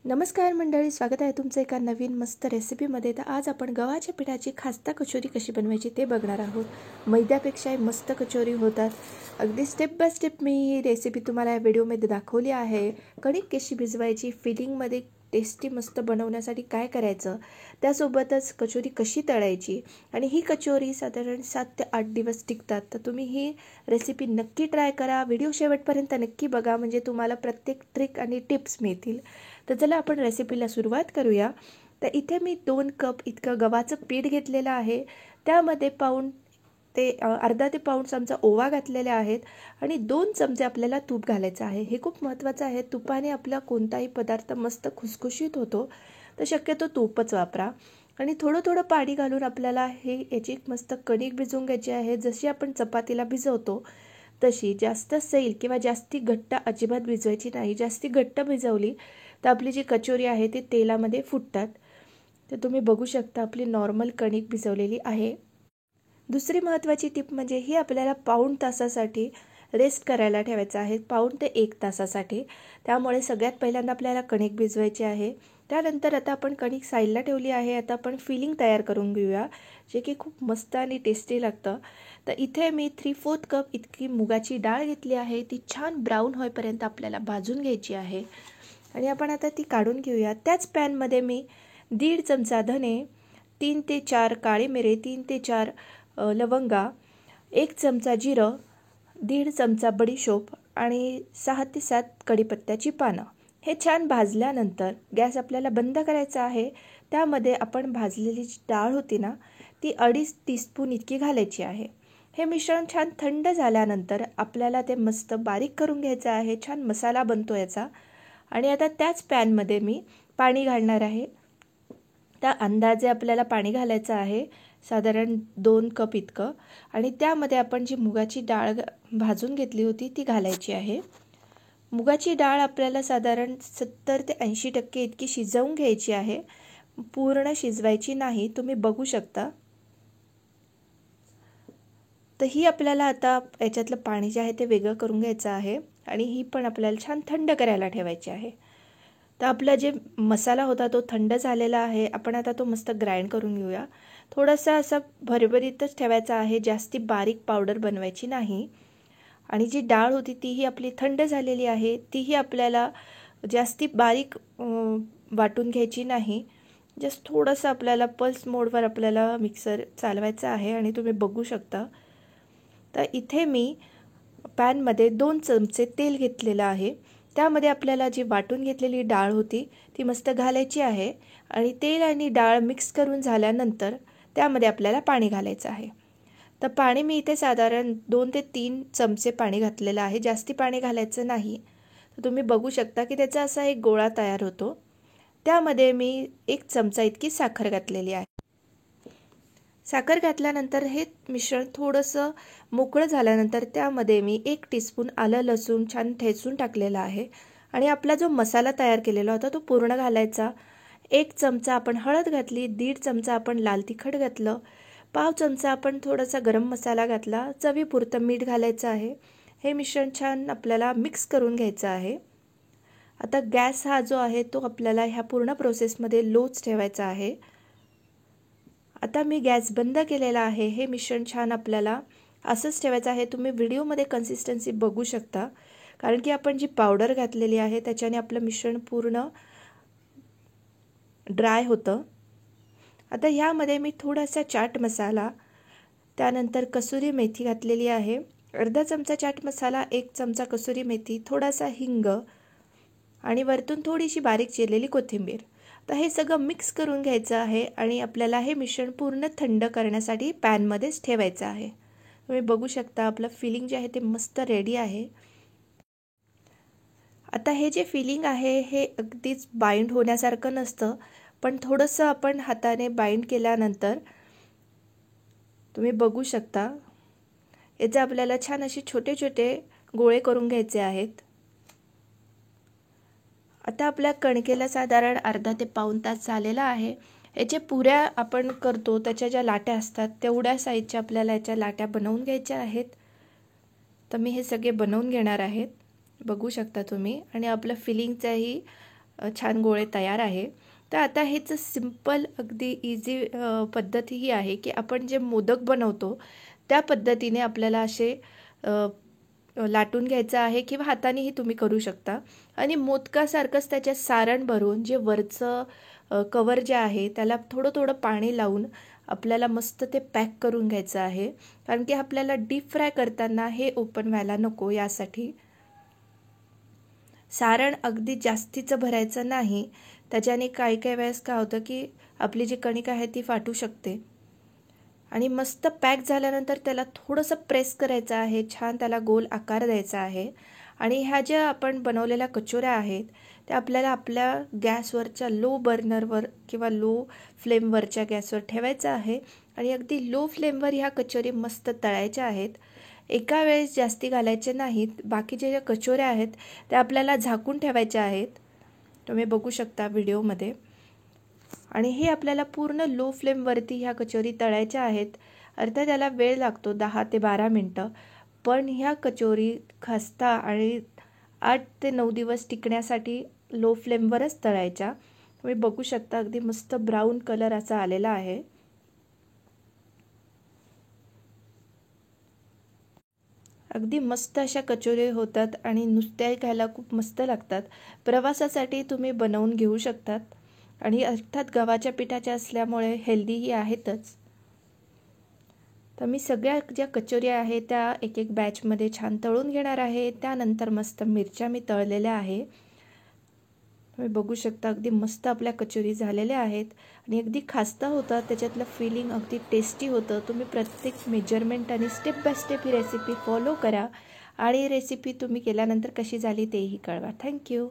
नमस्कार मंडळी, स्वागत आहे तुमचं एका नवीन मस्त रेसिपीमध्ये. तर आज आपण गव्हाच्या पिठाची खास्ता कचोरी कशी बनवायची ते बघणार आहोत. मैद्यापेक्षाही मस्त कचोरी होतात. अगदी step by step me he recipe तुम्हाला या व्हिडिओमध्ये दाखवली आहे. कणिक कशी भिजवायची, फिलिंगमध्ये टेस्टी मस्त बनवण्यासाठी काय करायचं, त्यासोबतच कचोरी कशी तळायची आणि ही कचोरी साधारण 7 ते 8 दिवस टिकतात. तर तुम्ही ही रेसिपी नक्की ट्राय करा. व्हिडिओ शेवटपर्यंत नक्की बघा, म्हणजे तुम्हाला प्रत्येक ट्रिक आणि टिप्स मिळतील. तर चला आपण रेसिपीला सुरुवात करूया. तर इथे मी 2 कप इतकं गव्हाचं पीठ घेतलेलं आहे. त्यामध्ये अर्धा ते पाऊण चमचा ओवा घातलेला आहेत आणि 2 चमचे आपल्याला तूप घालायचं आहे. हे खूप महत्त्वाचं आहे. तुपाने आपला कोणताही पदार्थ मस्त खुसखुशीत होतो. तर शक्यतो तूपच वापरा. आणि थोडं थोडं पाणी घालून आपल्याला याची मस्त कणिक भिजवून घ्यायची आहे. जशी आपण चपातीला भिजवतो तशी. जास्त सैल किंवा जास्ती घट्ट अजिबात भिजवायची नाही. जास्ती घट्ट भिजवली तर आपली जी कचोरी आहे ती तेलामध्ये फुटतात. तर तुम्ही बघू शकता आपली नॉर्मल कणिक भिजवलेली आहे. दुसरी महत्त्वाची टिप म्हणजे ही आपल्याला पाऊण तासासाठी रेस्ट करायला ठेवायचं आहे, पाऊण ते 1 तासासाठी. त्यामुळे सगळ्यात पहिल्यांदा आपल्याला कणिक भिजवायची आहे. त्यानंतर आता आपण कणिक साईडला ठेवली आहे. आता आपण फिलिंग तयार करून घेऊया, जे की खूप मस्त आणि टेस्टी लागतं. तर इथे मी 3/4 कप इतकी मुगाची डाळ घेतली आहे. ती छान ब्राऊन होईपर्यंत आपल्याला भाजून घ्यायची आहे आणि आपण आता ती काढून घेऊया. त्याच पॅनमध्ये मी 1.5 चमचा धने, 3 ते 4 काळे मिरे, 3 ते 4 लवंगा, 1 चमचा जिरं, 1.5 चमचा बडीशोप आणि 6 ते 7 कढीपत्त्याची पानं हे छान भाजल्यानंतर गॅस आपल्याला बंद करायचा आहे. त्यामध्ये आपण भाजलेली जी डाळ होती ना, ती 2.5 टीस्पून इतकी घालायची आहे. हे मिश्रण छान थंड झाल्यानंतर आपल्याला ते मस्त बारीक करून घ्यायचं आहे. छान मसाला बनतो याचा. आणि आता त्याच पॅनमध्ये मी पाणी घालणार आहे. त्या अंदाजे आपल्याला पाणी घालायचं आहे, साधारण 2 कप इतकं. आणि त्यामध्ये आपण जी मुगाची डाळ भाजून घेतली होती ती घालायची आहे. मुगाची डाळ आपल्याला साधारण 70 ते 80% इतकी शिजवून घ्यायची आहे. पूर्ण शिजवायची नाही. तुम्ही बघू शकता. तर ही आपल्याला आता याच्यातलं पाणी जे आहे ते वेगळं करून घ्यायचं आहे आणि ही पण आपल्याला छान थंड करायला ठेवायची आहे. तर आपला जे मसाला होता तो थंड झालेला आहे. आपण आता तो मस्त ग्राइंड करून घेऊया. थोडासा असा भरभरीतच ठेवायचा आहे, जास्ती बारीक पावडर बनवायची नाही. आणि जी डाळ होती तीही आपली थंड झालेली आहे. तीही आपल्याला जास्ती बारीक वाटून घ्यायची नाही. जस्ट थोडंसं आपल्याला पल्स मोडवर आपल्याला मिक्सर चालवायचा आहे आणि तुम्ही बघू शकता. तर इथे मी पॅनमध्ये 2 चमचे तेल घेतलेलं आहे. त्यामध्ये आपल्याला जी वाटून घेतलेली डाळ होती ती मस्त घालायची आहे आणि तेल आणि डाळ मिक्स करून झाल्यानंतर त्यामध्ये आपल्याला पाणी घालायचं आहे. तर पाणी मी इथे साधारण 2 ते 3 चमचे पाणी घातलेलं आहे. जास्ती पाणी घालायचं नाही. तर तुम्ही बघू शकता की त्याचा असा एक गोळा तयार होतो. त्यामध्ये मी 1 चमचा इतकी साखर घातलेली आहे. साखर घातल्यानंतर हे मिश्रण थोडंसं मोकळं झाल्यानंतर त्यामध्ये मी 1 टीस्पून आलं लसूण छान ठेचून टाकलेला आहे आणि आपला जो मसाला तयार केलेला होता तो पूर्ण घालायचा. 1 चमचा आपण हळद घातली, 1.5 चमचा आपण लाल तिखट घातलं, पाव चमचा आपण थोडासा गरम मसाला घातला, चवीपुरतं मीठ घालायचं आहे. हे मिश्रण छान आपल्याला मिक्स करून घ्यायचं आहे. आता गॅस हा जो आहे तो आपल्याला ह्या पूर्ण प्रोसेसमध्ये लोच ठेवायचा आहे. आता मी गॅस बंद केलेला आहे. हे मिश्रण छान आपल्याला असंच ठेवायचं आहे. तुम्ही व्हिडिओमध्ये कन्सिस्टन्सी बघू शकता, कारण की आपण जी पावडर घातलेली आहे त्याच्याने आपलं मिश्रण पूर्ण ड्राय होतं. आता ह्यामध्ये मी थोडासा चाट मसाला, त्यानंतर कसुरी मेथी घातलेली आहे. अर्धा चमचा चाट मसाला, 1 चमचा कसुरी मेथी, थोडासा हिंग आणि वरतून थोडीशी बारीक चिरलेली कोथिंबीर. तर हे सगळं मिक्स करून घ्यायचं आहे आणि आपल्याला हे मिश्रण पूर्ण थंड करण्यासाठी पॅनमध्येच ठेवायचं आहे. तुम्ही बघू शकता आपलं फिलिंग जे आहे ते मस्त रेडी आहे. आता हे जे फिलिंग आहे हे अगदीच बाइंड होण्यासारखं नसतं, पण थोडंसं आपण हाताने बाइंड केल्यानंतर तुम्ही बघू शकता याचे आपल्याला छान असे छोटे छोटे गोळे करून घ्यायचे आहेत. आता आपल्या कणकेला साधारण अर्धा ते पाऊण तास झालेला आहे. याच्या पुऱ्या आपण करतो त्याच्या ज्या लाट्या असतात तेवढ्या साईजच्या आपल्याला याच्या लाट्या बनवून घ्यायच्या आहेत. तर मी हे सगळे बनवून घेणार आहेत, बघू शकता तुम्ही. आणि आपलं फिलिंगचाही छान गोळे तयार आहे. तर आता हेच सिंपल अगदी इझी पद्धत ही आहे की आपण जे मोदक बनवतो त्या पद्धतीने आपल्याला असे लाटून घ्यायचं आहे किंवा हातानेही तुम्ही करू शकता. आणि मोदकासारखंच त्याच्यात सारण भरून जे वरचं कवर जे आहे त्याला थोडं थोडं पाणी लावून आपल्याला मस्त ते पॅक करून घ्यायचं आहे. कारण की आपल्याला डीप फ्राय करताना हे ओपन व्हायला नको, यासाठी सारण अगदी जास्तीचं भरायचं नाही. त्याच्याने काही काही वेळेस काय होतं की आपली जी कणिक आहे ती फाटू शकते. आणि मस्त पॅक झाल्यानंतर त्याला थोडंसं प्रेस करायचं आहे, छान त्याला गोल आकार द्यायचा आहे. आणि ह्या ज्या आपण बनवलेल्या कचोऱ्या आहेत त्या आपल्याला आपल्या गॅसवरच्या लो बर्नरवर किंवा लो फ्लेमवरच्या गॅसवर ठेवायचं आहे. आणि अगदी लो फ्लेमवर ह्या कचोरी मस्त तळायच्या आहेत. एका वेळेस जास्ती घालायचे नाहीत. बाकीच्या ज्या कचोऱ्या आहेत त्या आपल्याला झाकून ठेवायच्या आहेत, तुम्ही बघू शकता व्हिडिओमध्ये. आणि हे आपल्याला पूर्ण लो फ्लेमवरती ह्या कचोरी तळायच्या आहेत. अर्थात त्याला वेळ लागतो 10 ते 12 मिनटं, पण ह्या कचोरी खस्ता आणि 8 ते 9 दिवस टिकण्यासाठी लो फ्लेमवरच तळायच्या. तुम्ही बघू शकता अगदी मस्त ब्राऊन कलर असा आलेला आहे. अगदी मस्त अशा कचोरी होतात आणि नुसत्या खायला खूप मस्त लागतात. प्रवासासाठी तुम्ही बनवून घेऊ शकतात. आणि अर्थात गव्हाच्या पिठाच्या असल्यामुळे हेल्दीही आहेतच. तर मी सगळ्या ज्या कचोऱ्या आहेत त्या एक एक बॅचमध्ये छान तळून घेणार आहे. त्यानंतर मस्त मिरच्या मी तळलेल्या आहे. तुम्ही बघू शकता अगदी मस्त आपल्या कचोरी झालेल्या आहेत आणि अगदी खास्ता होतात. त्याच्यातलं फिलिंग अगदी टेस्टी होतं. तुम्ही प्रत्येक मेजरमेंट आणि step by step he recipe follow करा आणि रेसिपी तुम्ही केल्यानंतर कशी झाली तेही कळवा. थँक्यू.